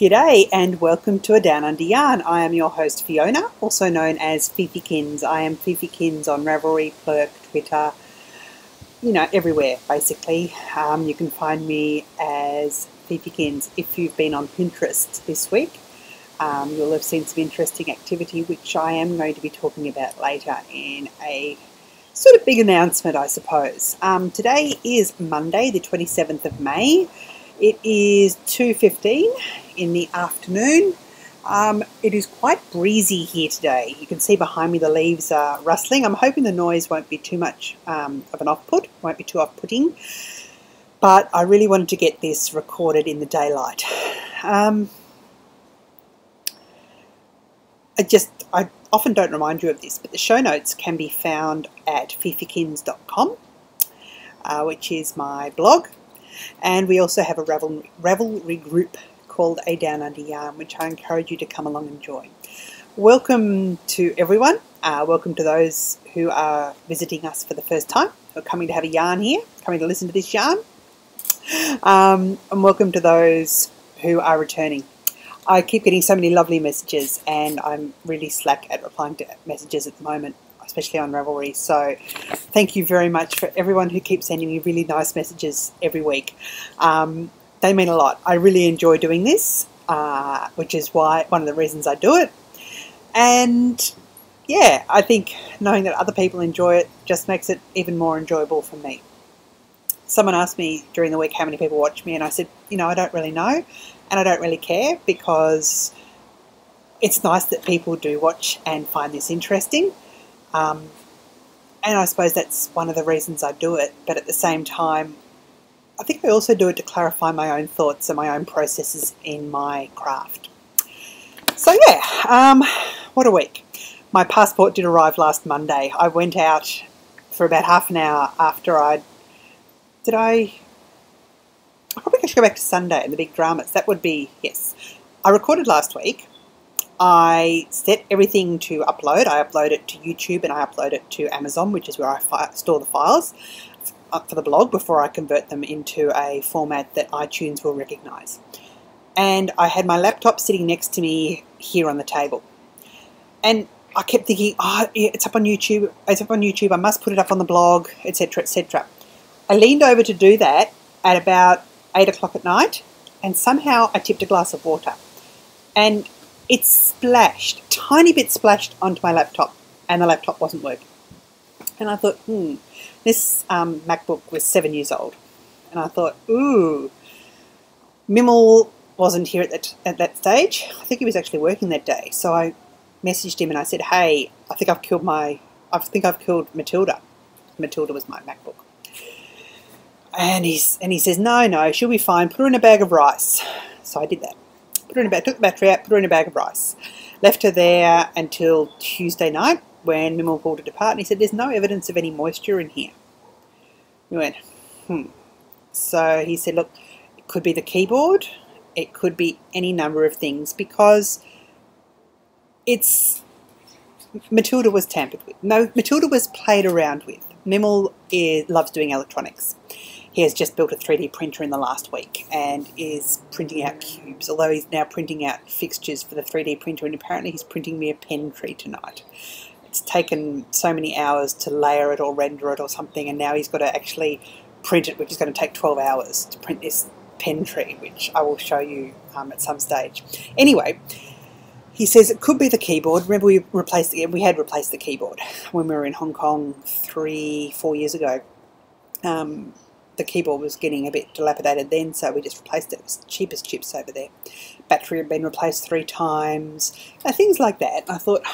G'day and welcome to A Down Under Yarn. I am your host Fiona, also known as Fifykins. I am Fifykins on Ravelry, Plurk, Twitter, everywhere basically. You can find me as Fifykins. If you've been on Pinterest this week, you'll have seen some interesting activity which I am going to be talking about later in a sort of big announcement, I suppose. Today is Monday, the 27th of May. It is 2:15 in the afternoon. It is quite breezy here today. You can see behind me the leaves are rustling. I'm hoping the noise won't be too much of an off-put, won't be too off-putting. But I really wanted to get this recorded in the daylight. I often don't remind you of this, but the show notes can be found at fifykins.com, which is my blog. And we also have a Ravelry group called A Down Under Yarn, which I encourage you to come along and join. Welcome to everyone. Welcome to those who are visiting us for the first time, who are coming to have a yarn here, coming to listen to this yarn. And welcome to those who are returning. I keep getting so many lovely messages and I'm really slack at replying to messages at the moment, especially on Ravelry. So thank you very much for everyone who keeps sending me really nice messages every week. They mean a lot. I really enjoy doing this, which is one of the reasons I do it. And yeah, I think knowing that other people enjoy it just makes it even more enjoyable for me. Someone asked me during the week how many people watch me, and I said, I don't really know, and I don't really care, because it's nice that people do watch and find this interesting. And I suppose that's one of the reasons I do it, but at the same time, I think I also do it to clarify my own thoughts and my own processes in my craft. So yeah, what a week. My passport did arrive last Monday. I went out for about half an hour after I probably should go back to Sunday and the big dramas. That would be, yes. I recorded last week. I set everything to upload. I upload it to YouTube and I upload it to Amazon, which is where I store the files for the blog before I convert them into a format that iTunes will recognise. And I had my laptop sitting next to me here on the table. And I kept thinking, it's up on YouTube. It's up on YouTube. I must put it up on the blog, etc., etc. I leaned over to do that at about 8 o'clock at night, and somehow I tipped a glass of water. And it splashed, tiny bit splashed onto my laptop, and the laptop wasn't working. And I thought, this MacBook was 7 years old. And I thought, Mimmel wasn't here at that stage. I think he was actually working that day. So I messaged him and I said, hey, I think I've killed Matilda. Matilda was my MacBook. And he says, no, she'll be fine. Put her in a bag of rice. So I did that. Put her in a bag, took the battery out, put her in a bag of rice. Left her there until Tuesday night when Mimmel called to depart, and he said, there's no evidence of any moisture in here. We went, So he said, look, it could be the keyboard, it could be any number of things, because Matilda was tampered with. No, Matilda was played around with. Mimmel loves doing electronics. He has just built a 3D printer in the last week and is printing out cubes, although he's now printing out fixtures for the 3D printer, and apparently he's printing me a pen tree tonight. It's taken so many hours to layer it or render it or something, and now he's got to actually print it, which is going to take 12 hours to print this pen tree, which I will show you at some stage. Anyway, he says it could be the keyboard. Remember, we had replaced the keyboard when we were in Hong Kong 3-4 years ago. The keyboard was getting a bit dilapidated then, so we just replaced it. It was the cheapest chips over there. Battery had been replaced 3 times, things like that. I thought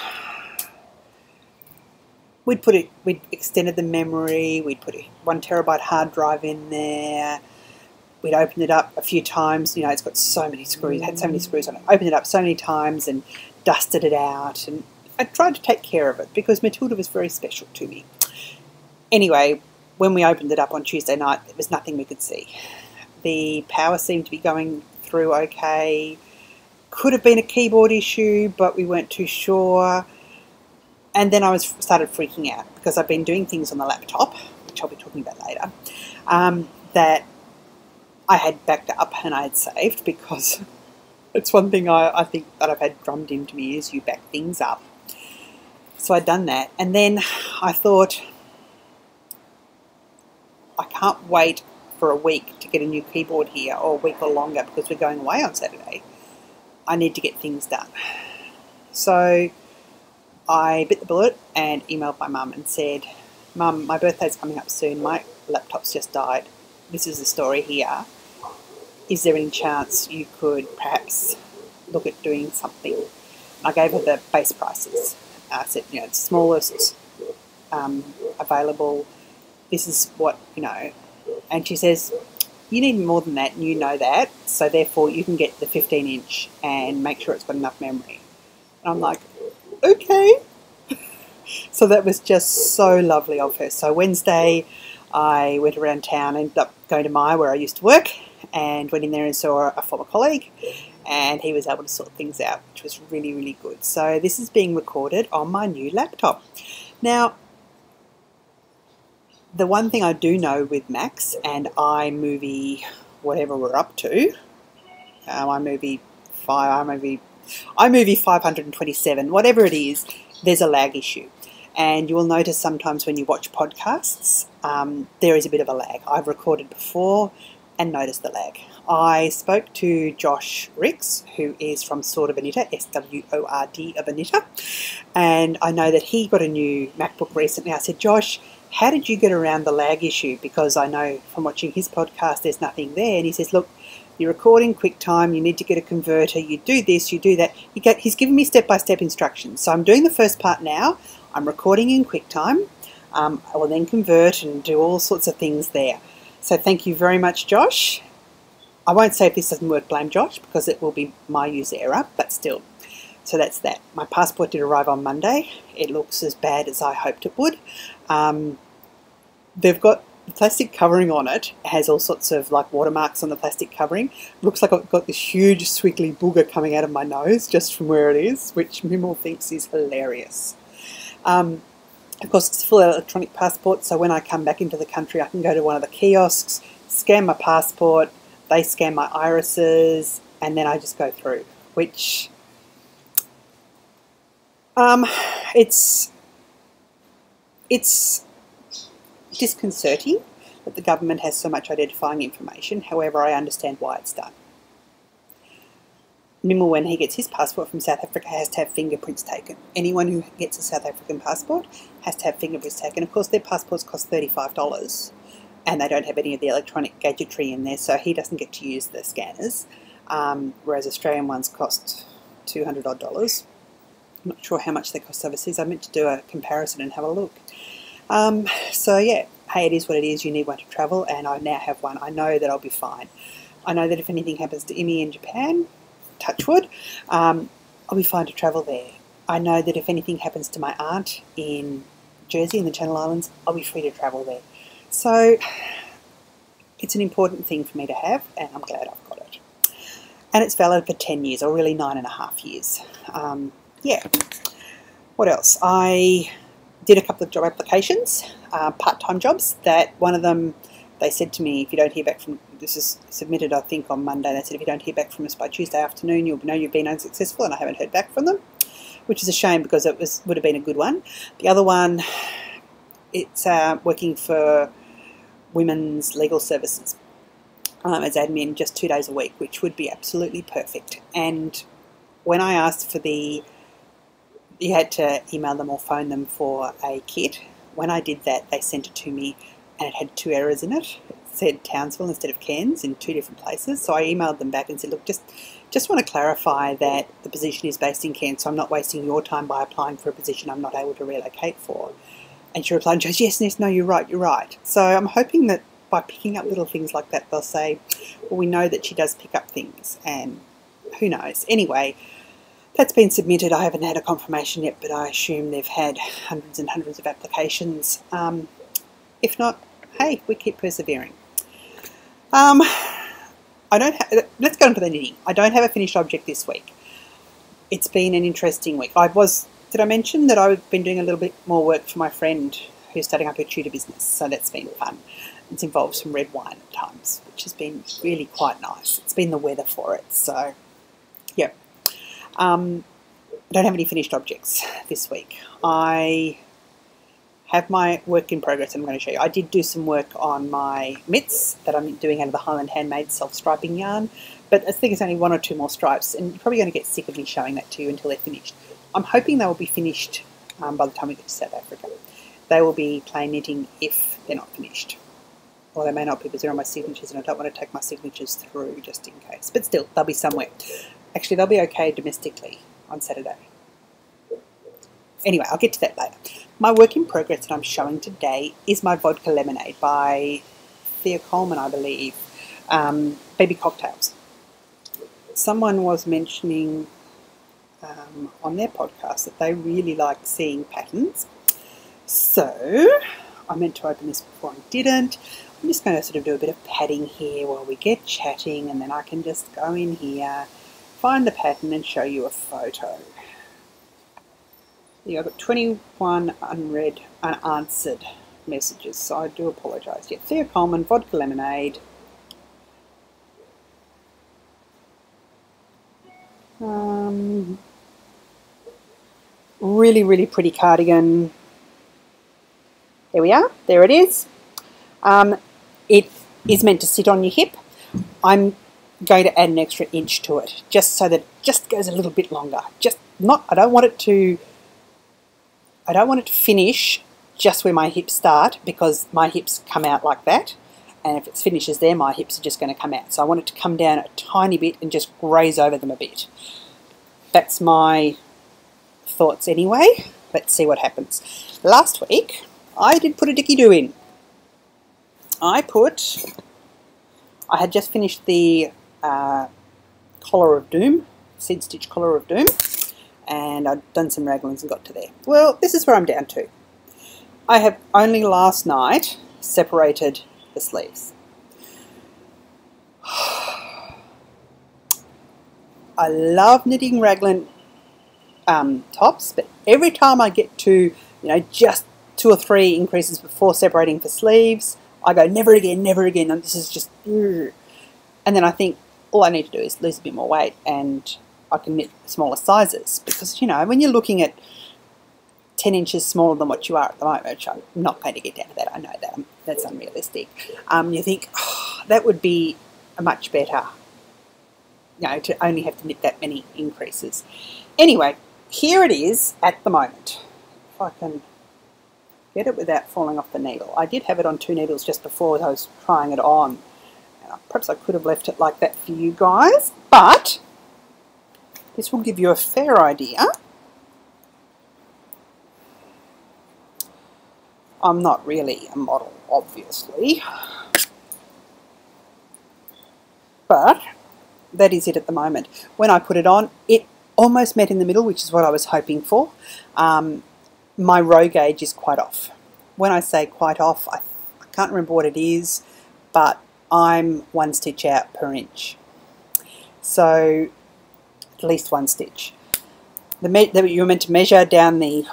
we'd extended the memory, we'd put a 1 terabyte hard drive in there, we'd opened it up a few times. It's got so many screws, had so many screws on it. Opened it up so many times and dusted it out, and I tried to take care of it because Matilda was very special to me. Anyway, when we opened it up on Tuesday night, there was nothing we could see. The power seemed to be going through okay. Could have been a keyboard issue, but we weren't too sure. And then I started freaking out because I've been doing things on the laptop, which I'll be talking about later, that I had backed up and I had saved because It's one thing I think that I've had drummed into me is you back things up. So I'd done that, and then I thought, I can't wait for a week to get a new keyboard here, or a week or longer, because we're going away on Saturday. I need to get things done. So I bit the bullet and emailed my mum and said, Mum, my birthday's coming up soon, my laptop's just died. This is the story here. Is there any chance you could perhaps look at doing something? I gave her the base prices. I said, the smallest available, this is what, and she says, you need more than that and you know that, so therefore you can get the 15-inch and make sure it's got enough memory. And I'm like, okay. So that was just so lovely of her. So Wednesday I went around town, ended up going to Myer where I used to work, and went in there and saw a former colleague, and he was able to sort things out, which was really, really good. So this is being recorded on my new laptop. Now, the one thing I do know with Macs and iMovie, whatever we're up to, iMovie 527, whatever it is, there's a lag issue. And you will notice sometimes when you watch podcasts, there is a bit of a lag. I've recorded before and noticed the lag. I spoke to Josh Ricks, who is from Sword of Anita, SWORD of Anita, and I know that he got a new MacBook recently. I said, Josh, how did you get around the lag issue? Because I know from watching his podcast there's nothing there. And he says, look, you're recording QuickTime, you need to get a converter, you do this, you do that. He's given me step-by-step instructions. So I'm doing the first part now. I'm recording in QuickTime. I will then convert and do all sorts of things there. So thank you very much, Josh. I won't say if this doesn't work, blame Josh, because it will be my user error, but still. So that's that. My passport did arrive on Monday. It looks as bad as I hoped it would. They've got the plastic covering on it. It has all sorts of like watermarks on the plastic covering. Looks like I've got this huge squiggly booger coming out of my nose just from where it is, which Mimmel thinks is hilarious. Of course, it's a full electronic passport, so when I come back into the country, I can go to one of the kiosks, scan my passport, they scan my irises, and then I just go through, which it's disconcerting that the government has so much identifying information. However, I understand why it's done. Mimmel, when he gets his passport from South Africa, has to have fingerprints taken. Anyone who gets a South African passport has to have fingerprints taken. Of course, their passports cost $35, and they don't have any of the electronic gadgetry in there, so he doesn't get to use the scanners, whereas Australian ones cost $200 odd. I'm not sure how much they cost overseas. I meant to do a comparison and have a look. So yeah, hey, it is what it is. You need one to travel, and I now have one. I know that I'll be fine. I know that if anything happens to Imi in Japan, touch wood, I'll be fine to travel there. I know that if anything happens to my aunt in Jersey, in the Channel Islands, I'll be free to travel there. So it's an important thing for me to have, and I'm glad I've got it. And it's valid for 10 years, or really 9.5 years. Yeah. What else? I did a couple of job applications, part-time jobs, that one of them, they said to me, if you don't hear back from, this is submitted I think on Monday, they said if you don't hear back from us by Tuesday afternoon, you'll know you've been unsuccessful, and I haven't heard back from them, which is a shame because it would have been a good one. The other one, it's working for Women's Legal Services as admin, just 2 days a week, which would be absolutely perfect. And when I asked for you had to email them or phone them for a kit. When I did that, they sent it to me, and it had 2 errors in it. It said Townsville instead of Cairns in 2 different places. So I emailed them back and said, look, just want to clarify that the position is based in Cairns, so I'm not wasting your time by applying for a position I'm not able to relocate for. And she replied, yes, no, you're right. So I'm hoping that by picking up little things like that, they'll say, well, we know that she does pick up things, and who knows. Anyway, that's been submitted. I haven't had a confirmation yet, but I assume they've had hundreds and hundreds of applications. If not, hey, we keep persevering. Let's go into the knitting. I don't have a finished object this week. It's been an interesting week. Did I mention that I've been doing a little bit more work for my friend who's starting up her tutor business? So that's been fun. It's involved some red wine at times, which has been really quite nice. It's been the weather for it, so Yeah. I don't have any finished objects this week. I have my work in progress I'm going to show you. I did do some work on my mitts that I'm doing out of the Highland Handmade self-striping yarn, but I think it's only 1 or 2 more stripes, and you're probably going to get sick of me showing that to you until they're finished. I'm hoping they will be finished by the time we get to South Africa. They will be plain knitting if they're not finished. Or they may not be because they're on my signatures and I don't want to take my signatures through just in case. But still, they'll be somewhere. Actually, they'll be okay domestically on Saturday. Anyway, I'll get to that later. My work in progress that I'm showing today is my Vodka Lemonade by Thea Coleman, I believe. Baby cocktails. Someone was mentioning on their podcast that they really like seeing patterns. So I meant to open this before I didn't. I'm just going to sort of do a bit of padding here while we get chatting, and then I can just go in here, find the pattern and show you a photo. Yeah, I've got 21 unread, unanswered messages, so I do apologise. Yeah, Thea Coleman, Vodka Lemonade. Really, really pretty cardigan. There we are. There it is. It is meant to sit on your hip. I'm going to add an extra inch to it, just so that it just goes a little bit longer. I don't want it to finish just where my hips start, because my hips come out like that, and if it finishes there, my hips are just going to come out. So I want it to come down a tiny bit and just graze over them a bit. That's my thoughts anyway. Let's see what happens. Last week, I did put a dicky-do in. I had just finished the Collar of Doom, Seed Stitch Collar of Doom, and I'd done some raglans and got to there. Well, this is where I'm down to. I have only last night separated the sleeves. I love knitting raglan tops, but every time I get to, just 2 or 3 increases before separating for sleeves, I go, never again, and this is just, and then I think all I need to do is lose a bit more weight and I can knit smaller sizes, because, when you're looking at 10 inches smaller than what you are at the moment, which I'm not going to get down to that, I know that, that's unrealistic, you think, that would be much better, to only have to knit that many increases. Anyway, here it is at the moment. If I can get it without falling off the needle. I did have it on 2 needles just before I was trying it on. Perhaps I could have left it like that for you guys, but this will give you a fair idea. I'm not really a model, obviously, but that is it at the moment. When I put it on, it almost met in the middle, which is what I was hoping for. My row gauge is quite off. When I say quite off, I can't remember what it is, but I'm 1 stitch out per inch. So at least 1 stitch. You're meant to measure down the,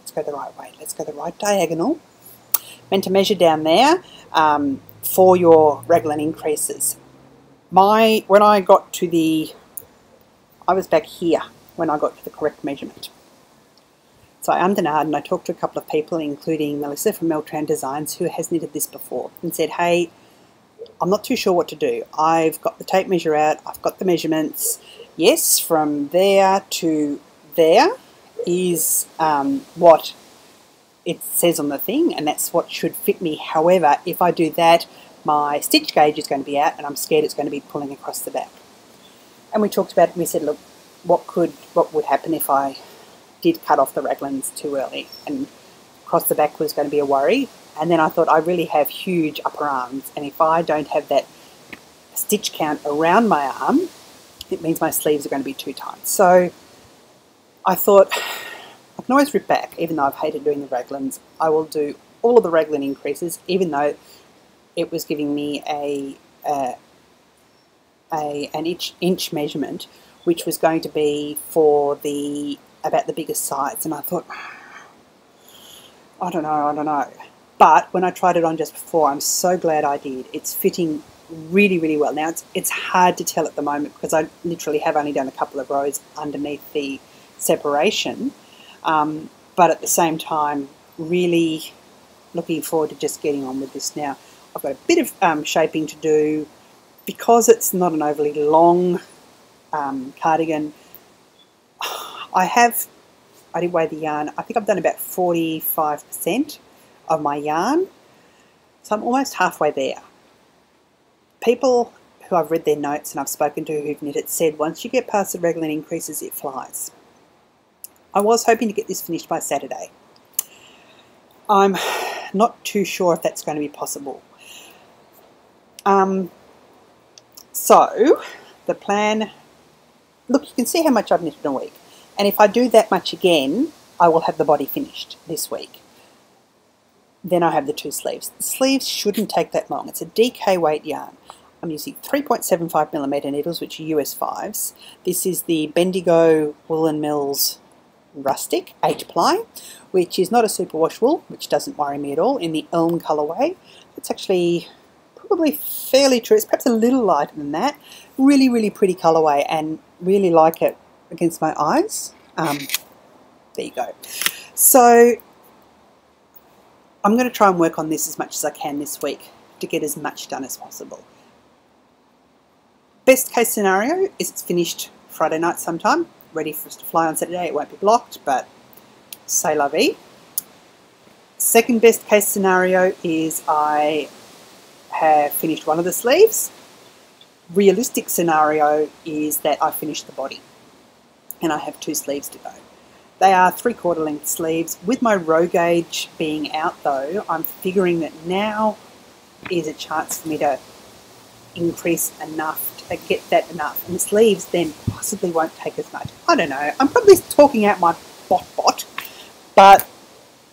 let's go the right way, let's go the right diagonal. Meant to measure down there for your raglan increases. When I got to I was back here when I got to the correct measurement. So I undid and I talked to a couple of people, including Melissa from Meltran Designs, who has knitted this before, and said, hey, I'm not too sure what to do. I've got the tape measure out, I've got the measurements. Yes, from there to there is what it says on the thing, and that's what should fit me. However, if I do that, my stitch gauge is going to be out, and I'm scared it's going to be pulling across the back. And we talked about it, and we said, look, what would happen if I did cut off the raglans too early, and across the back was going to be a worry. And then I thought, I really have huge upper arms, and if I don't have that stitch count around my arm, it means my sleeves are going to be too tight. So I thought, I can always rip back, even though I've hated doing the raglans. I will do all of the raglan increases, even though it was giving me an inch measurement, which was going to be for about the biggest sides. And I thought, I don't know. But when I tried it on just before, I'm so glad I did. It's fitting really, really well. Now, it's hard to tell at the moment because I literally have only done a couple of rows underneath the separation, but at the same time, really looking forward to just getting on with this now. I've got a bit of shaping to do because it's not an overly long cardigan. I did weigh the yarn. I think I've done about 45% of my yarn, so I'm almost halfway there. People who I've read their notes and I've spoken to who've knitted said once you get past the raglan increases, it flies. I was hoping to get this finished by Saturday. I'm not too sure if that's going to be possible. So the plan, look, you can see how much I've knitted in a week. And if I do that much again, I will have the body finished this week. Then I have the 2 sleeves. The sleeves shouldn't take that long. It's a DK weight yarn. I'm using 3.75mm needles, which are US 5s. This is the Bendigo Woolen Mills Rustic 8 ply, which is not a superwash wool, which doesn't worry me at all, in the Elm colourway. It's actually probably fairly true. It's perhaps a little lighter than that. Really, really pretty colourway, and really like it against my eyes. There you go. So I'm going to try and work on this as much as I can this week to get as much done as possible. Best case scenario is it's finished Friday night sometime, ready for us to fly on Saturday. It won't be blocked, but c'est la vie. Second best case scenario is I have finished one of the sleeves. Realistic scenario is that I finish the body and I have 2 sleeves to go. They are 3/4 length sleeves. With my row gauge being out though, I'm figuring that now is a chance for me to increase enough, to get that enough. And the sleeves then possibly won't take as much. I don't know. I'm probably talking out my bot, but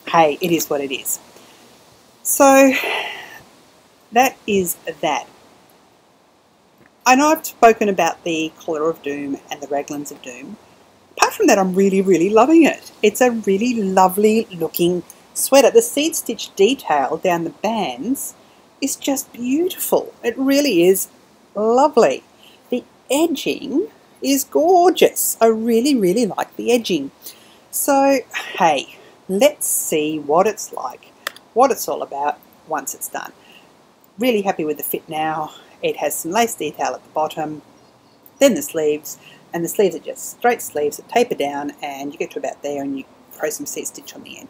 hey, it is what it is. So that is that. I know I've spoken about the Collar of Doom and the Raglans of Doom. Apart from that, I'm really, really loving it. It's a really lovely looking sweater. The seed stitch detail down the bands is just beautiful. It really is lovely. The edging is gorgeous. I really, really like the edging. So, hey, let's see what it's like, what it's all about once it's done. Really happy with the fit now. It has some lace detail at the bottom, then the sleeves, and the sleeves are just straight sleeves that taper down, and you get to about there and you throw some seed stitch on the end.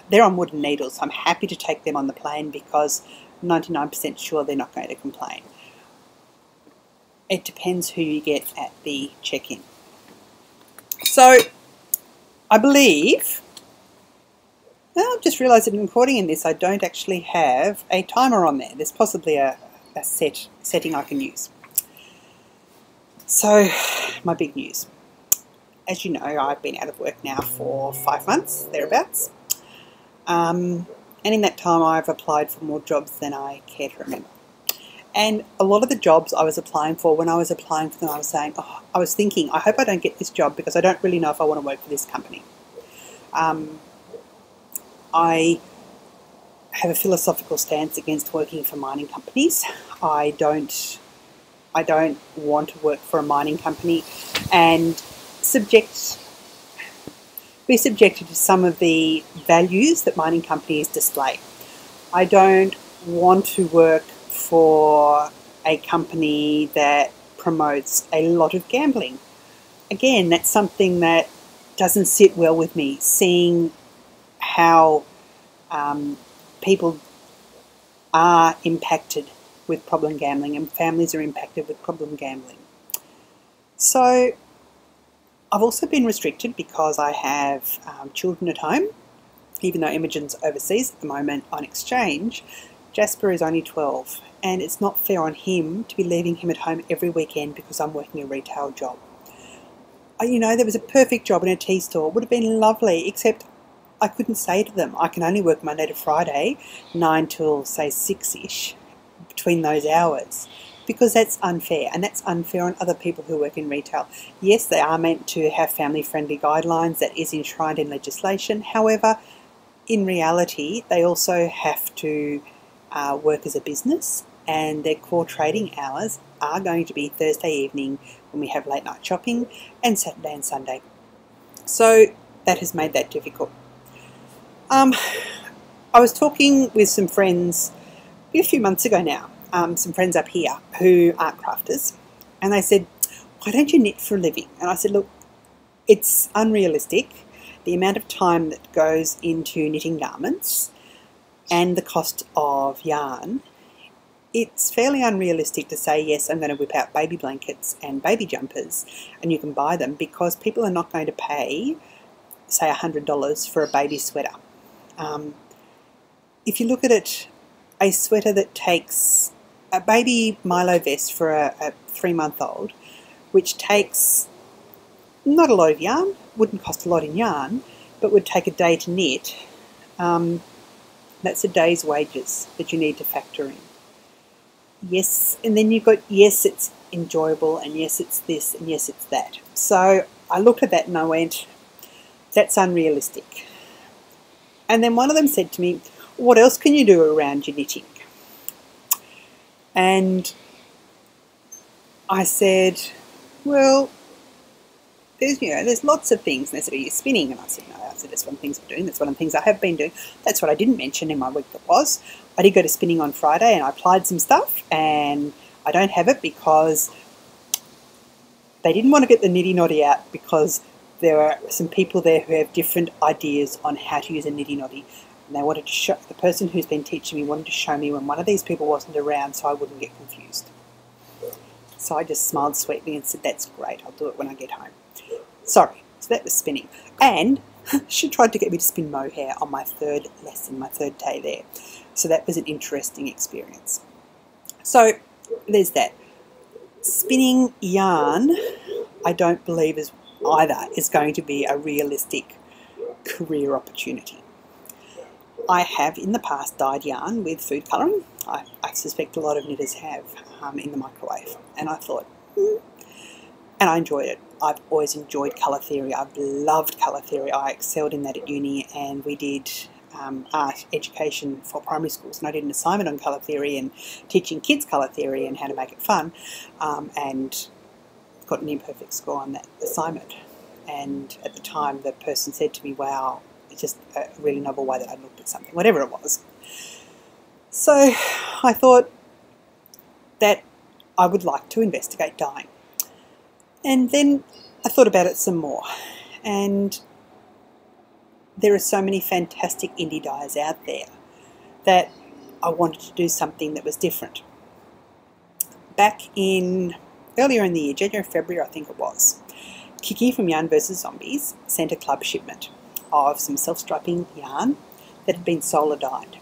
They're on wooden needles, so I'm happy to take them on the plane because I'm 99% sure they're not going to complain. It depends who you get at the check-in. So, I believe, well, I've just realised that in recording in this I don't actually have a timer on there. There's possibly a setting I can use. So, my big news. As you know, I've been out of work now for 5 months, thereabouts. And in that time I've applied for more jobs than I care to remember. And a lot of the jobs I was applying for, when I was applying for them, I was saying, oh, I was thinking, I hope I don't get this job because I don't really know if I want to work for this company. I have a philosophical stance against working for mining companies. I don't want to work for a mining company and be subjected to some of the values that mining companies display. I don't want to work for a company that promotes a lot of gambling. Again, that's something that doesn't sit well with me, seeing how people are impacted with problem gambling and families are impacted with problem gambling. So I've also been restricted because I have children at home. Even though Imogen's overseas at the moment on exchange, Jasper is only 12 and it's not fair on him to be leaving him at home every weekend because I'm working a retail job. You know, there was a perfect job in a tea store. It would have been lovely, except I couldn't say to them, I can only work Monday to Friday, 9 till, say, 6-ish, between those hours, because that's unfair, and that's unfair on other people who work in retail. Yes, they are meant to have family-friendly guidelines. That is enshrined in legislation. However, in reality, they also have to work as a business, and their core trading hours are going to be Thursday evening when we have late night shopping, and Saturday and Sunday. So that has made that difficult. I was talking with some friends a few months ago now, some friends up here who aren't crafters, and they said, why don't you knit for a living? And I said, look, it's unrealistic, the amount of time that goes into knitting garments and the cost of yarn. It's fairly unrealistic to say, yes, I'm going to whip out baby blankets and baby jumpers and you can buy them, because people are not going to pay, say, $100 for a baby sweater. If you look at it, a sweater that takes a baby Milo vest for a 3-month-old, which takes not a lot of yarn, wouldn't cost a lot in yarn, but would take a day to knit, that's a day's wages that you need to factor in. Yes, and then you've got, yes, it's enjoyable, and yes, it's this, and yes, it's that. So I looked at that and I went, that's unrealistic. And then one of them said to me, what else can you do around your knitting? And I said, well, there's lots of things. And they said, are you spinning? And I said, no. I said, that's one of the things I'm doing. That's one of the things I have been doing. That's what I didn't mention in my week that was. I did go to spinning on Friday and I applied some stuff, and I don't have it because they didn't want to get the nitty-noddy out, because there are some people there who have different ideas on how to use a nitty-noddy. And they wanted to show, the person who's been teaching me wanted to show me when one of these people wasn't around so I wouldn't get confused. So I just smiled sweetly and said, that's great, I'll do it when I get home. Sorry, so that was spinning. And she tried to get me to spin mohair on my third lesson, my third day there. So that was an interesting experience. So there's that. Spinning yarn, I don't believe is going to be a realistic career opportunity. I have in the past dyed yarn with food colouring. I suspect a lot of knitters have in the microwave. And I thought, and I enjoyed it. I've always enjoyed colour theory. I've loved colour theory. I excelled in that at uni, and we did art education for primary schools, and I did an assignment on colour theory and teaching kids colour theory and how to make it fun, and got an imperfect score on that assignment. And at the time the person said to me, wow, it's just a really novel way that I looked at something, whatever it was. So I thought that I would like to investigate dyeing. And then I thought about it some more, and there are so many fantastic indie dyers out there that I wanted to do something that was different. Back in earlier in the year, January, February I think it was, Kiki from Yarn vs Zombies sent a club shipment of some self-striping yarn that had been solar dyed.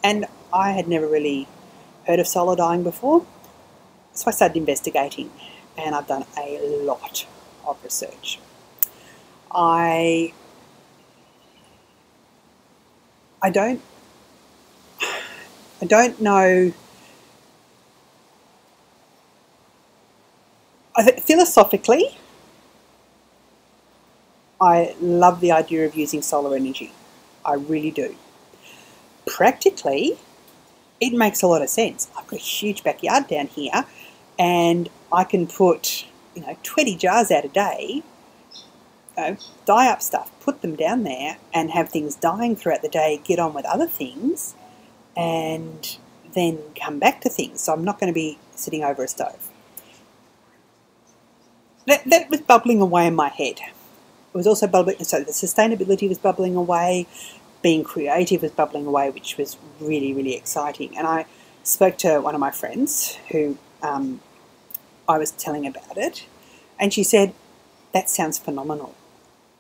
And I had never really heard of solar dyeing before, so I started investigating, and I've done a lot of research. I don't know. I think philosophically, I love the idea of using solar energy. I really do. Practically, it makes a lot of sense. I've got a huge backyard down here, and I can put 20 jars out a day, dye up stuff, put them down there, and have things dyeing throughout the day, get on with other things, and then come back to things. So I'm not going to be sitting over a stove. That was bubbling away in my head. It was also bubbling, so the sustainability was bubbling away, being creative was bubbling away, which was really, really exciting. And I spoke to one of my friends who I was telling about it, and she said, that sounds phenomenal.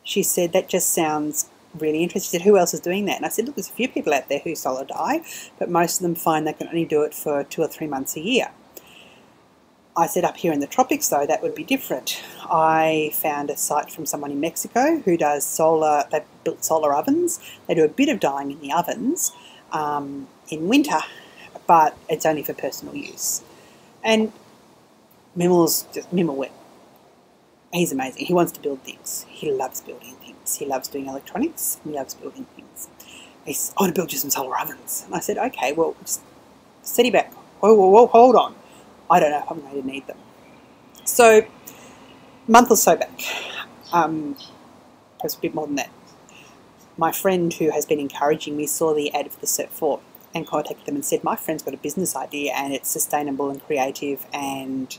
She said, that just sounds really interesting. She said, who else is doing that? And I said, look, there's a few people out there who solar dye, but most of them find they can only do it for 2 or 3 months a year. I said, up here in the tropics, though, that would be different. I found a site from someone in Mexico who does solar, they've built solar ovens. They do a bit of dyeing in the ovens in winter, but it's only for personal use. And Mimel, he's amazing. He wants to build things. He loves building things. He loves doing electronics. He loves building things. He said, I want to build you some solar ovens. And I said, okay, well, just steady back, whoa, hold on. I don't know if I'm going to need them. So, a month or so back, perhaps a bit more than that, my friend who has been encouraging me saw the ad for the Cert 4 and contacted them and said, my friend's got a business idea and it's sustainable and creative and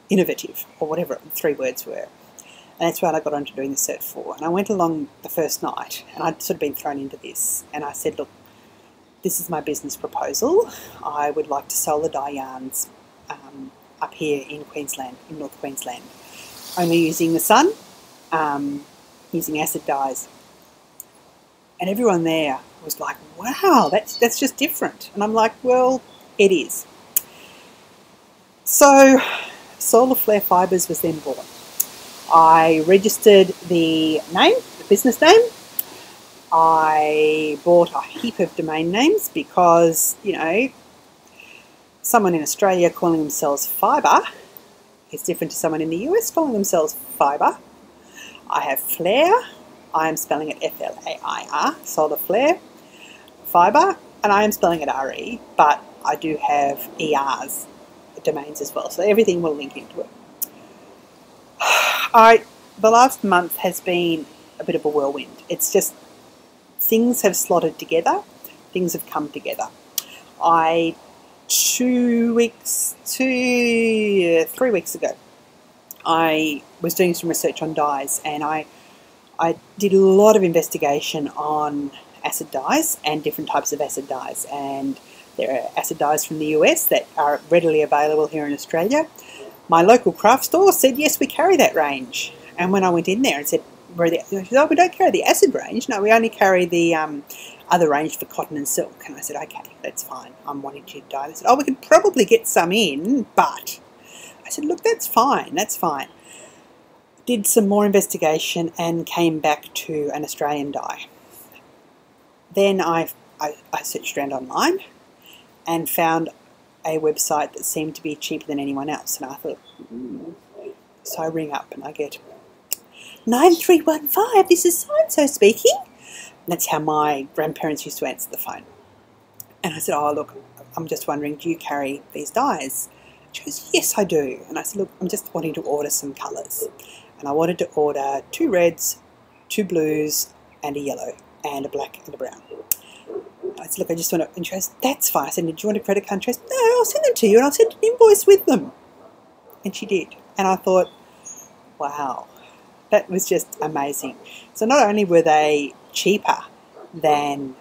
innovative, or whatever 3 words were. And that's when I got on to doing the Cert 4. And I went along the first night, and I'd sort of been thrown into this, and I said, look, this is my business proposal. I would like to sell the dye yarns up here in Queensland, in North Queensland, only using the sun, using acid dyes. And everyone there was like, wow, that's just different. And I'm like, well, it is. So Solar Flare Fibres was then born. I registered the name, the business name. I bought a heap of domain names because, you know, someone in Australia calling themselves Fibre is different to someone in the US calling themselves Fibre. I have Flare. I am spelling it F-L-A-I-R, Solar Flare, Fibre, and I am spelling it R-E, but I do have ERs, domains as well, so everything will link into it. The last month has been a bit of a whirlwind. It's just, things have slotted together, things have come together. 3 weeks ago, I was doing some research on dyes, and I did a lot of investigation on acid dyes and different types of acid dyes, and there are acid dyes from the US that are readily available here in Australia. My local craft store said, yes, we carry that range. And when I went in there and said, she said, oh, we don't carry the acid range. No, we only carry the other range for cotton and silk. And I said, okay, that's fine. I'm wanting to dye. They said, oh, we could probably get some in, but I said, look, that's fine, that's fine. Did some more investigation and came back to an Australian dye. Then I searched around online and found a website that seemed to be cheaper than anyone else. And I thought, So I ring up and I get 9315, this is so-and-so speaking. And that's how my grandparents used to answer the phone. And I said, oh, look, I'm just wondering, do you carry these dyes? She goes, yes, I do. And I said, look, I'm just wanting to order some colours. And I wanted to order 2 reds, 2 blues, and a yellow, and a black and a brown. I said, look, I just want to, and she goes, that's fine. I said, do you want a credit card? She goes, no, I'll send them to you, and I'll send an invoice with them. And she did. And I thought, wow, that was just amazing. So not only were they cheaper than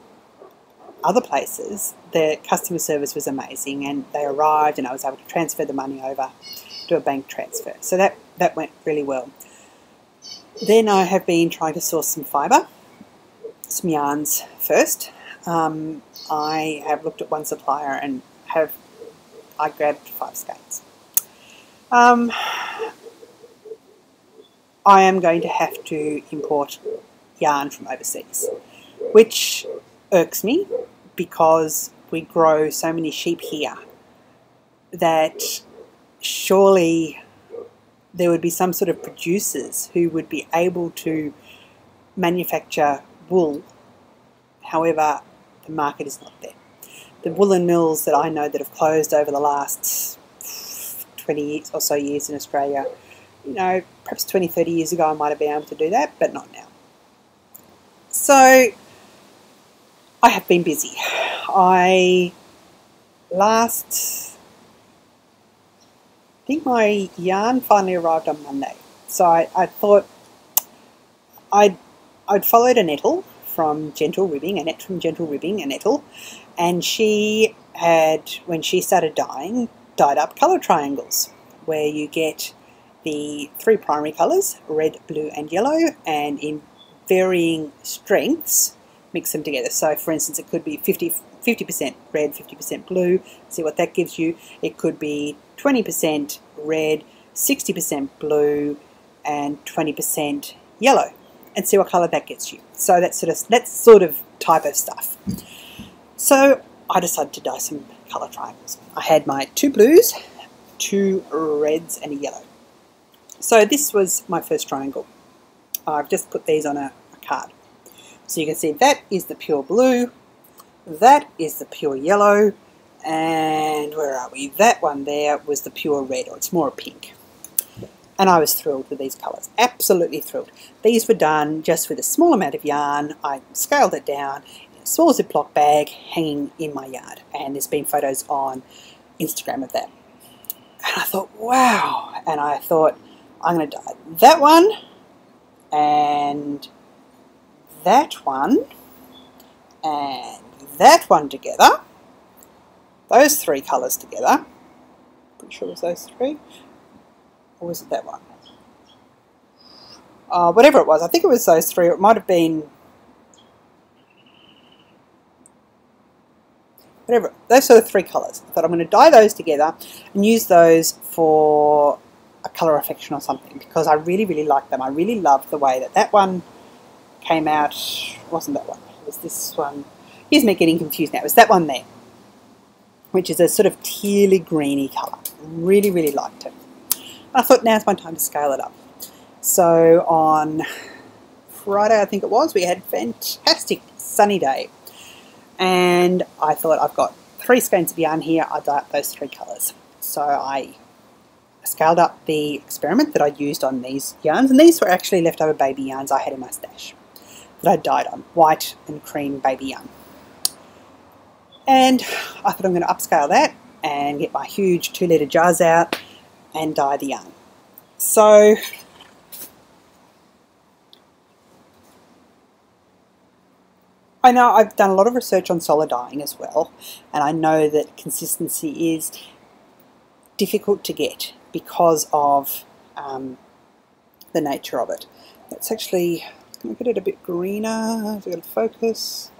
other places, the customer service was amazing, and they arrived and I was able to transfer the money over, do a bank transfer. So that went really well. Then I have been trying to source some fibre, some yarns first. I have looked at one supplier and I grabbed 5 skeins. I am going to have to import yarn from overseas, which irks me because we grow so many sheep here that surely there would be some sort of producers who would be able to manufacture wool. However, the market is not there. The woolen mills that I know that have closed over the last 20 or so years in Australia, you know, perhaps 20, 30 years ago I might have been able to do that, but not now. So I have been busy. I think my yarn finally arrived on Monday. So I thought I'd followed a nettle from Gentle Ribbing, Annette from Gentle Ribbing, Annette, and she had, when she started dyeing, dyed up colour triangles where you get the 3 primary colours, red, blue and yellow, and in varying strengths mix them together. So for instance, it could be 50% red, 50% blue. See what that gives you. It could be 20% red, 60% blue and 20% yellow, and see what colour that gets you. So that sort of type of stuff. So I decided to dye some colour triangles. I had my 2 blues, 2 reds and a yellow. So this was my first triangle. I've just put these on a card. So you can see that is the pure blue, that is the pure yellow, And where are we? That one there was the pure red, or it's more a pink. And I was thrilled with these colours, absolutely thrilled. These were done just with a small amount of yarn. I scaled it down in a small Ziploc bag hanging in my yard. And there's been photos on Instagram of that. And I thought, wow. And I thought, I'm going to dye that one and that one and that one together. Those three colours together. Pretty sure it was those three. Or was it that one? Whatever it was. I think it was those three. It might have been... whatever. Those sort of three colours. I thought I'm going to dye those together and use those for a colour affection or something, because I really, really like them. I really love the way that one came out. It wasn't that one. It was this one. Here's me getting confused now. It was that one there, which is a sort of tealy greeny colour. Really, really liked it. I thought now's my time to scale it up. So on Friday, I think it was, we had a fantastic sunny day. And I thought, I've got 3 skeins of yarn here, I'll dye up those 3 colours. So I scaled up the experiment that I used on these yarns. And these were actually leftover baby yarns I had in my stash that I dyed on, white and cream baby yarn. And I thought I'm going to upscale that and get my huge 2-litre jars out and dye the yarn. So I know I've done a lot of research on solid dyeing as well, and I know that consistency is difficult to get because of the nature of it. Let's actually look at it a bit greener. Is it going to focus?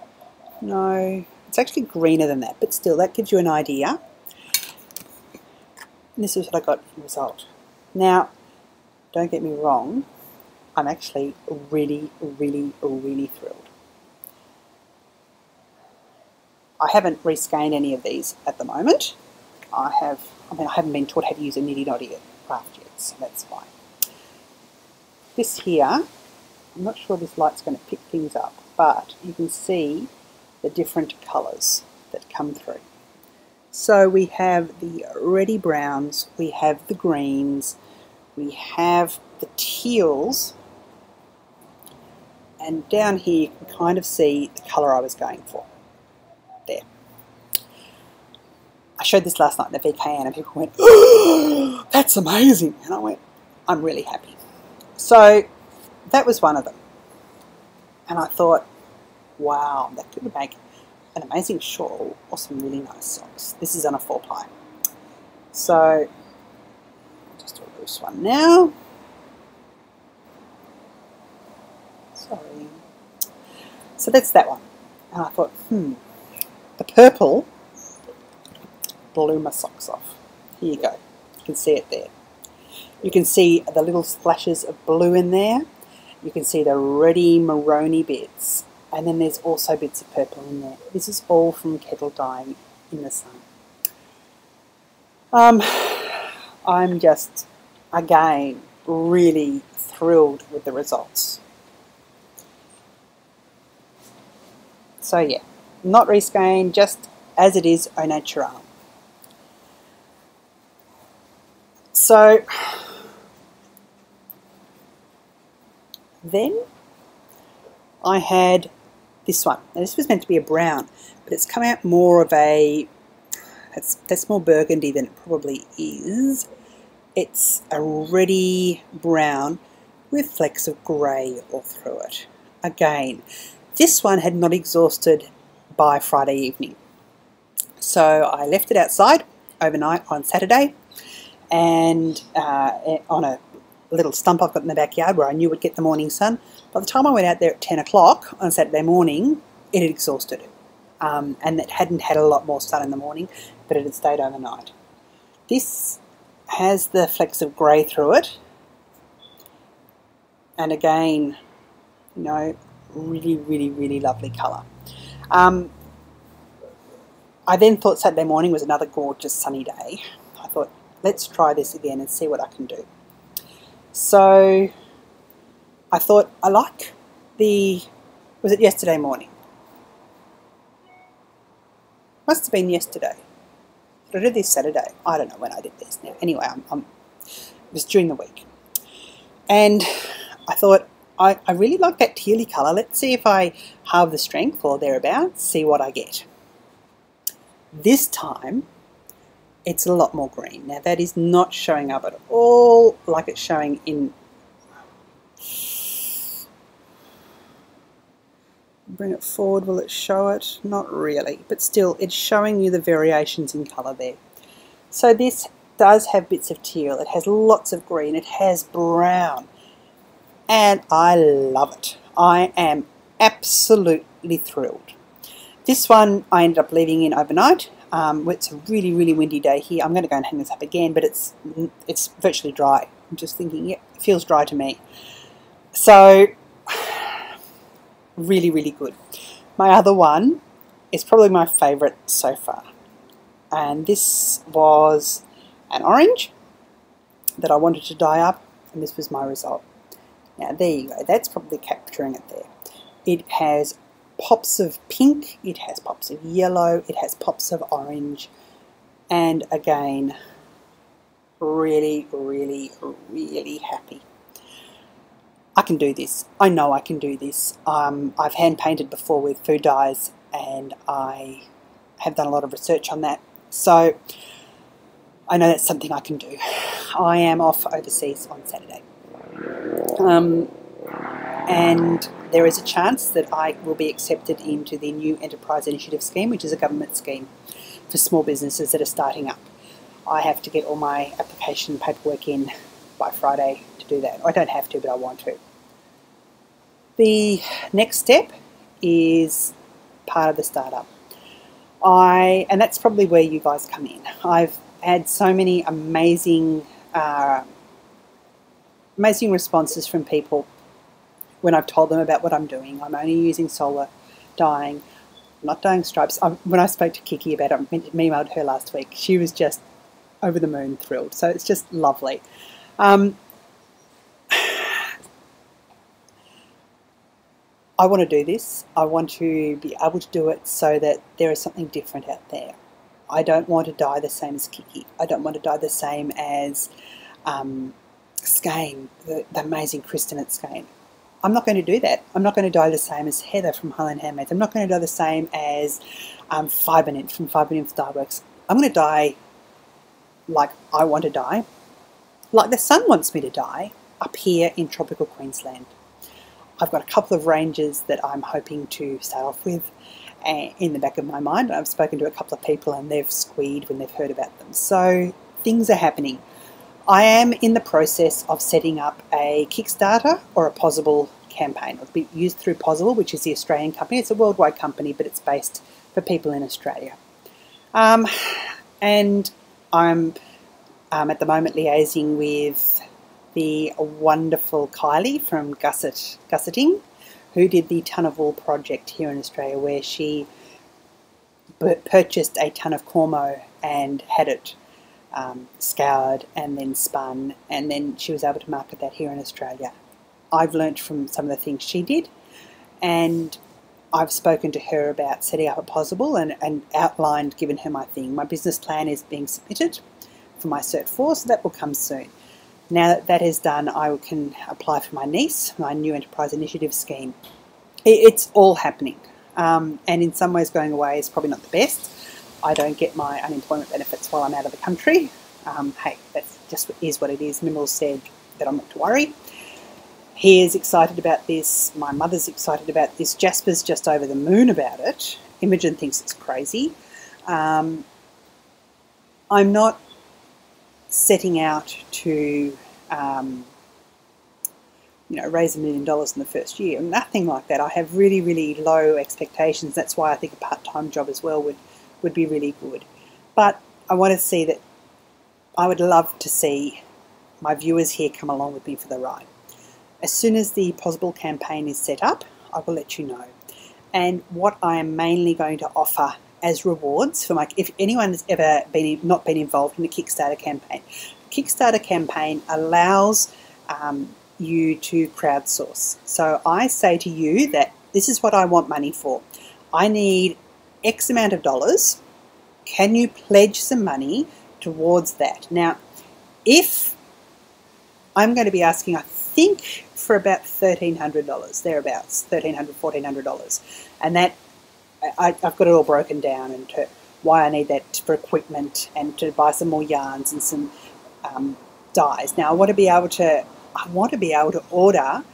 No, it's actually greener than that, but still that gives you an idea. And this is what I got in the result. Now, don't get me wrong, I'm actually really, really, really thrilled. I haven't reskeined any of these at the moment. I haven't been taught how to use a niddy noddy craft yet, so that's fine. This here, I'm not sure this light's going to pick things up, but you can see the different colours that come through. So we have the reddy browns, we have the greens, we have the teals, and down here you can kind of see the colour I was going for. There. I showed this last night in the VKN and people went, oh, that's amazing. And I went, I'm really happy. So that was one of them. And I thought, wow, that could make an amazing shawl or some really nice socks. This is on a 4-ply. So I'll just do a loose one now. Sorry. So that's that one. And I thought, the purple blew my socks off. Here you go. You can see it there. You can see the little splashes of blue in there. You can see the reddy marony bits. And then there's also bits of purple in there. This is all from kettle dyeing in the sun. I'm just, again, really thrilled with the results. So yeah, not reskeined, just as it is au naturel. So then I had this one. Now this was meant to be a brown, but it's come out more of a, that's more burgundy than it probably is. It's a reddy brown with flecks of grey all through it. Again, this one had not exhausted by Friday evening. So I left it outside overnight on Saturday, and on a little stump I've got in the backyard where I knew would get the morning sun. By the time I went out there at 10 o'clock on Saturday morning, it had exhausted. And it hadn't had a lot more sun in the morning, but it had stayed overnight. This has the flecks of grey through it. And again, you know, really, really, really lovely colour. I then thought Saturday morning was another gorgeous sunny day. I thought, let's try this again and see what I can do. So I thought, I like the, was it yesterday morning? Must have been yesterday. Did I do this Saturday? I don't know when I did this now. Anyway, it was during the week. And I thought, I really like that tealy colour. Let's see if I halve the strength or thereabouts, see what I get. This time, it's a lot more green. Now, that is not showing up at all like it's showing in... Bring it forward, will it show it? Not really, but still, it's showing you the variations in colour there. So this does have bits of teal. It has lots of green. It has brown. And I love it. I am absolutely thrilled. This one I ended up leaving in overnight. It's a really, really windy day here. I'm going to go and hang this up again, but it's virtually dry. I'm just thinking, yeah, it feels dry to me. So, really, really good. My other one is probably my favourite so far. And this was an orange that I wanted to dye up, and this was my result. Now, there you go. That's probably capturing it there. It has pops of pink, it has pops of yellow, it has pops of orange, and again, really, really, really happy. I can do this. I know I can do this. I've hand painted before with food dyes, and I have done a lot of research on that. So I know that's something I can do. I am off overseas on Saturday. And there is a chance that I will be accepted into the new Enterprise Initiative Scheme, which is a government scheme for small businesses that are starting up. I have to get all my application paperwork in by Friday to do that. I don't have to, but I want to. The next step is part of the startup. And that's probably where you guys come in. I've had so many amazing responses from people when I've told them about what I'm doing. I'm only using solar dyeing, not dyeing stripes. When I spoke to Kiki about it, I emailed her last week. She was just over the moon thrilled. So it's just lovely. I want to do this. I want to be able to do it so that there is something different out there. I don't want to dye the same as Kiki. I don't want to dye the same as Skane, the amazing Kristen at Skane. I'm not going to do that. I'm not going to dye the same as Heather from Highland Handmaids. I'm not going to dye the same as Fibre Nymph from Fibre Nymph Dye Works. I'm going to dye like I want to dye, like the sun wants me to dye up here in tropical Queensland. I've got a couple of ranges that I'm hoping to start off with in the back of my mind. I've spoken to a couple of people and they've squeed when they've heard about them. So things are happening. I am in the process of setting up a Kickstarter or a Pozible campaign. It'll be used through Pozible, which is the Australian company. It's a worldwide company, but it's based for people in Australia. And I'm at the moment liaising with the wonderful Kylie from Gusseting, who did the Ton of Wool project here in Australia, where she purchased a ton of Cormo and had it scoured and then spun, and then she was able to market that here in Australia. I've learnt from some of the things she did, and I've spoken to her about setting up a Pozible and outlined, given her my thing. My business plan is being submitted for my Cert 4, so that will come soon. Now that that is done, I can apply for my niece, my new Enterprise Initiative Scheme. It's all happening, and in some ways going away is probably not the best. I don't get my unemployment benefits while I'm out of the country. Hey, that's just is what it is. Mimmel said that I'm not to worry. He is excited about this. My mother's excited about this. Jasper's just over the moon about it. Imogen thinks it's crazy. I'm not setting out to raise $1 million in the first year. Nothing like that. I have really, really low expectations. That's why I think a part-time job as well would be really good. But I want to see that. I would love to see my viewers here come along with me for the ride. As soon as the Pozible campaign is set up, I will let you know. And what I am mainly going to offer as rewards for if anyone has ever not been involved in a Kickstarter campaign. Kickstarter campaign allows you to crowdsource. So I say to you that this is what I want money for. I need X amount of dollars can you pledge some money towards that? Now, if I'm going to be asking, I think, for about $1,300, thereabouts, $1,300, $1,400. And that, I've got it all broken down into why I need that for equipment and to buy some more yarns and some dyes. Now, I want to be able to order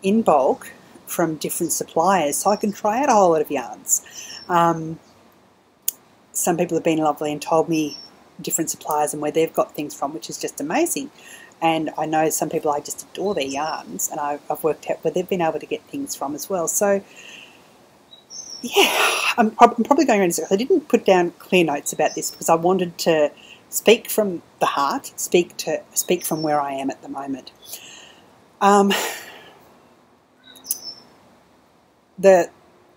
in bulk from different suppliers so I can try out a whole lot of yarns. Some people have been lovely and told me different suppliers and where they've got things from, which is just amazing. And I know some people, I just adore their yarns, and I've worked out where they've been able to get things from as well. So, yeah, I'm probably going around in circles. I didn't put down clear notes about this because I wanted to speak from the heart, speak from where I am at the moment. The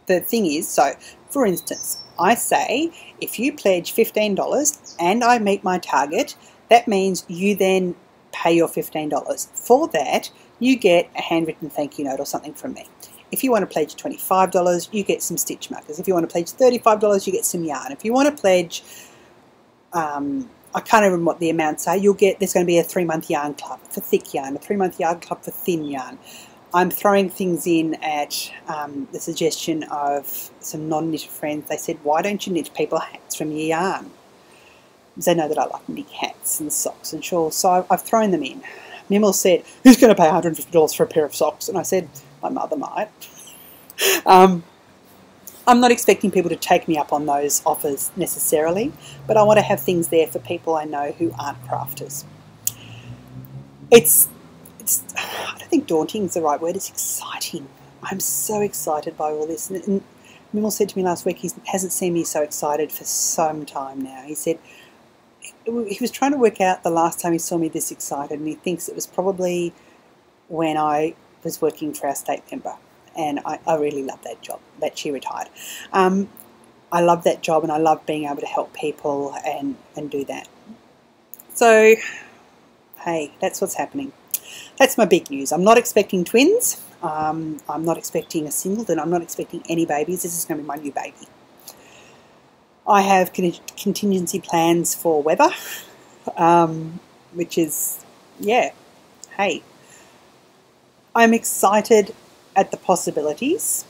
thing is, so for instance, I say if you pledge $15 and I meet my target, that means you then pay your $15. For that, you get a handwritten thank you note or something from me. If you want to pledge $25, you get some stitch markers. If you want to pledge $35, you get some yarn. If you want to pledge, I can't remember what the amounts are, there's going to be a 3-month yarn club for thick yarn, a 3-month yarn club for thin yarn. I'm throwing things in at the suggestion of some non-knitter friends. They said, why don't you knit people hats from your yarn? Because they know that I like knitting hats and socks and shawls, so I've thrown them in. Mimmel said, who's going to pay $150 for a pair of socks? And I said, my mother might. I'm not expecting people to take me up on those offers necessarily, but I want to have things there for people I know who aren't crafters. I don't think daunting is the right word, it's exciting. I'm so excited by all this. And Mimmel said to me last week he hasn't seen me so excited for some time now. He said he was trying to work out the last time he saw me this excited, and he thinks it was probably when I was working for our state member. And I really love that job, that she retired. I love that job, and I love being able to help people and do that. So, hey, that's what's happening. That's my big news. I'm not expecting twins. I'm not expecting a singleton. I'm not expecting any babies. This is going to be my new baby. I have contingency plans for weather, which is, yeah, hey. I'm excited at the possibilities.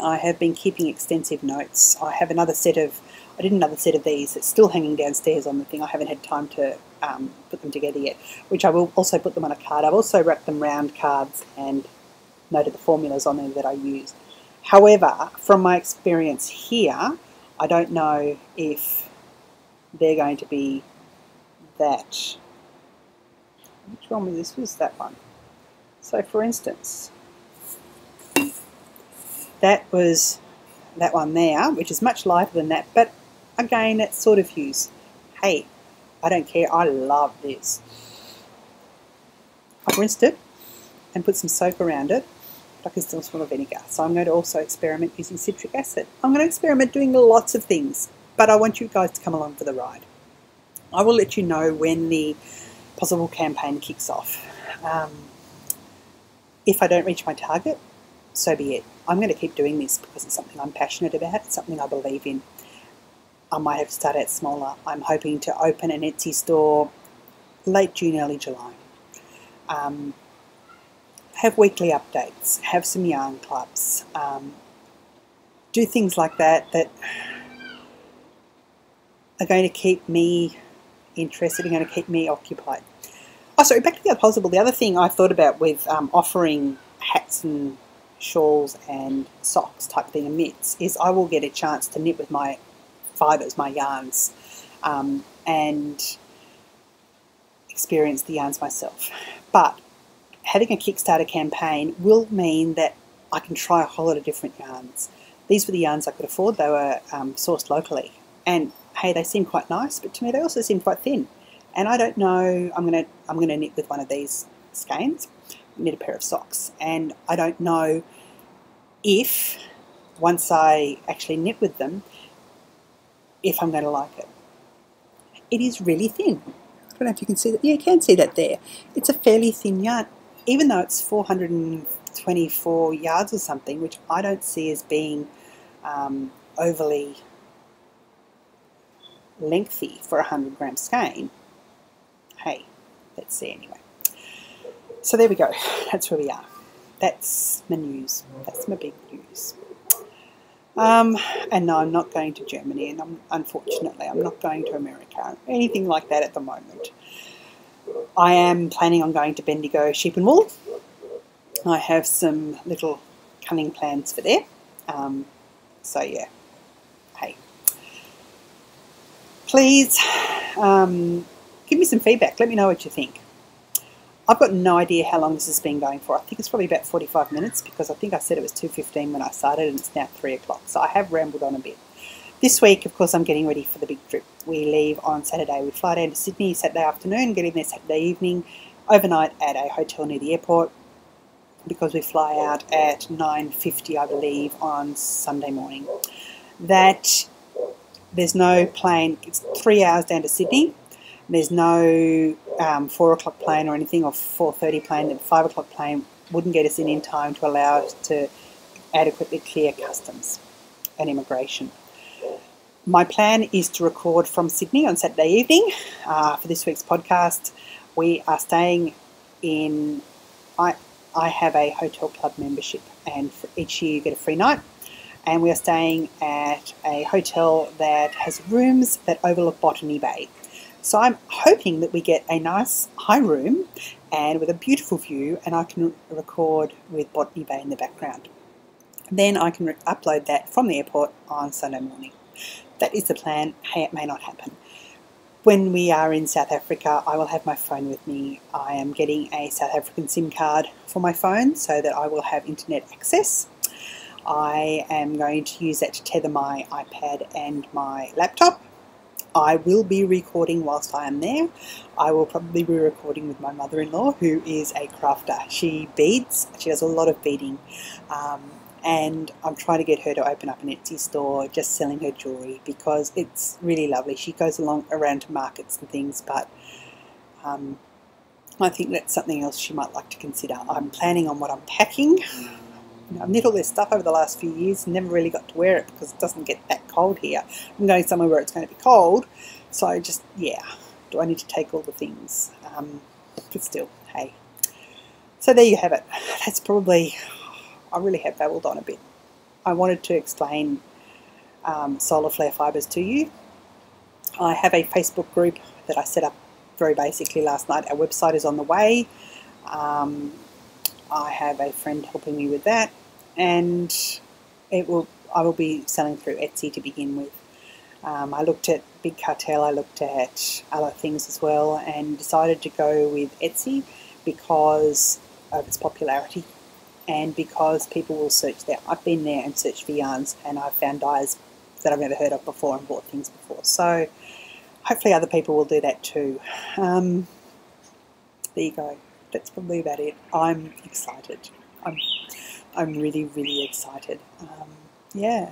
I have been keeping extensive notes. I did another set of these. It's still hanging downstairs on the thing. I haven't had time to put them together yet, which I will also put them on a card. I've also wrapped them round cards and noted the formulas on there that I use. However, from my experience here, I don't know if they're going to be that. Which one was this? Was that one? So, for instance, that was that one there, which is much lighter than that, but again, it's sort of hues. Hey, I don't care. I love this. I've rinsed it and put some soap around it, but I can still smell the vinegar. So I'm going to also experiment using citric acid. I'm going to experiment doing lots of things, but I want you guys to come along for the ride. I will let you know when the possible campaign kicks off. If I don't reach my target, so be it. I'm going to keep doing this because it's something I'm passionate about. It's something I believe in. I might have to start out smaller. I'm hoping to open an Etsy store late June, early July. Have weekly updates. Have some yarn clubs. Do things like that are going to keep me interested, are going to keep me occupied. Oh, sorry, back to the other possible. The other thing I thought about with offering hats and shawls and socks type thing and mitts is I will get a chance to knit with my fibres, my yarns, and experience the yarns myself. But having a Kickstarter campaign will mean that I can try a whole lot of different yarns. These were the yarns I could afford. They were sourced locally. And hey, they seem quite nice, but to me they also seem quite thin. And I don't know, I'm gonna knit with one of these skeins, knit a pair of socks. And I don't know if, once I actually knit with them, if I'm going to like it. It is really thin. I don't know if you can see that. Yeah, you can see that there. It's a fairly thin yarn, even though it's 424 yards or something, which I don't see as being overly lengthy for 100 gram skein. Hey, let's see anyway. So there we go. That's where we are. That's my news. That's my big news. And no, I'm not going to Germany, and unfortunately I'm not going to America, anything like that at the moment. I am planning on going to Bendigo Sheep and Wool. I have some little cunning plans for there. So yeah, hey. Please give me some feedback. Let me know what you think. I've got no idea how long this has been going for. I think it's probably about 45 minutes because I think I said it was 2:15 when I started and it's now 3 o'clock. So I have rambled on a bit. This week, of course, I'm getting ready for the big trip. We leave on Saturday. We fly down to Sydney Saturday afternoon, get in there Saturday evening, overnight at a hotel near the airport because we fly out at 9:50, I believe, on Sunday morning. There's no plane. It's 3 hours down to Sydney. There's no 4 o'clock plane or anything, or 4:30 plane. The 5 o'clock plane wouldn't get us in time to allow us to adequately clear customs and immigration. My plan is to record from Sydney on Saturday evening for this week's podcast. We are staying in. I have a hotel club membership, and for each year you get a free night. And we are staying at a hotel that has rooms that overlook Botany Bay. So I'm hoping that we get a nice high room and with a beautiful view, and I can record with Botany Bay in the background. Then I can upload that from the airport on Sunday morning. That is the plan. Hey, it may not happen. When we are in South Africa, I will have my phone with me. I am getting a South African SIM card for my phone so that I will have internet access. I am going to use that to tether my iPad and my laptop. I will be recording whilst I am there. I will probably be recording with my mother-in-law, who is a crafter. She beads. She does a lot of beading. And I'm trying to get her to open up an Etsy store just selling her jewellery because it's really lovely. She goes around to markets and things, but I think that's something else she might like to consider. I'm planning on what I'm packing. I've knit all this stuff over the last few years, never really got to wear it because it doesn't get that cold here. I'm going somewhere where it's going to be cold, so I just, yeah, do I need to take all the things? But still, hey. So there you have it. That's probably, I really have babbled on a bit. I wanted to explain solar flare fibres to you. I have a Facebook group that I set up very basically last night. Our website is on the way. I have a friend helping me with that, and I will be selling through Etsy to begin with. I looked at Big Cartel, I looked at other things as well, and decided to go with Etsy because of its popularity and because people will search there. I've been there and searched for yarns, and I've found dyes that I've never heard of before and bought things before. So hopefully other people will do that too. There you go. That's probably about it. I'm excited. I'm really, really excited. Yeah.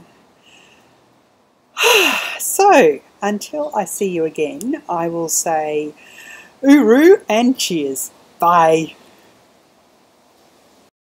So, until I see you again, I will say Uru and cheers. Bye.